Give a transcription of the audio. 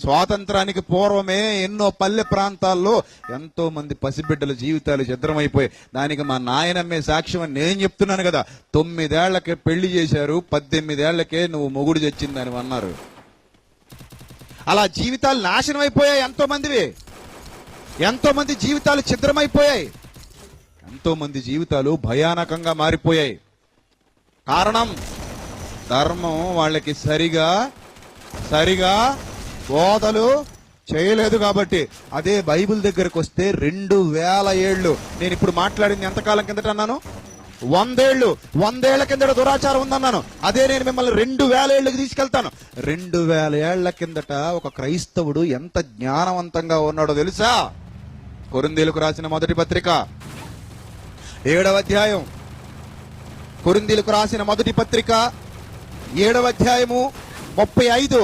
స్వాతంత్రానికి పూర్వమే ఎన్నో పల్లె ప్రాంతాల్లో ఎంతో మంది పసిబిడ్డల జీవితాలు ఛిద్రమైపోయాయి. దానికి మా నాయనమ్మే సాక్ష్యం అని నేను చెప్తున్నాను కదా. 9 ఏళ్లకే పెళ్లి చేశారు, 18 ఏళ్లకే నువ్వు మొగుడు చచ్చిందని అన్నారు. అలా జీవితాలు నాశనం అయిపోయాయి. ఎంతో మంది జీవితాలు ఛిద్రమైపోయాయి. ఎంతో మంది జీవితాలు భయానకంగా మారిపోయాయి. కారణం ధర్మం వాళ్ళకి సరిగా బోధలు చేయలేదు కాబట్టి. అదే బైబిల్ దగ్గరకు వస్తే 2000 ఏళ్ళు, నేను ఇప్పుడు మాట్లాడింది ఎంతకాలం కిందట అన్నాను? 100 ఏళ్ళు, 100 ఏళ్ల కిందట దురాచారం ఉందన్నాను. అదే నేను మిమ్మల్ని 2000 ఏళ్ళకి తీసుకెళ్తాను. 2000 ఏళ్ల కిందట ఒక క్రైస్తవుడు ఎంత జ్ఞానవంతంగా ఉన్నాడో తెలుసా? కొరింథీయులకు రాసిన మొదటి పత్రిక 7వ అధ్యాయం, కొరింథీయులకు రాసిన మొదటి పత్రిక 7వ అధ్యాయము 35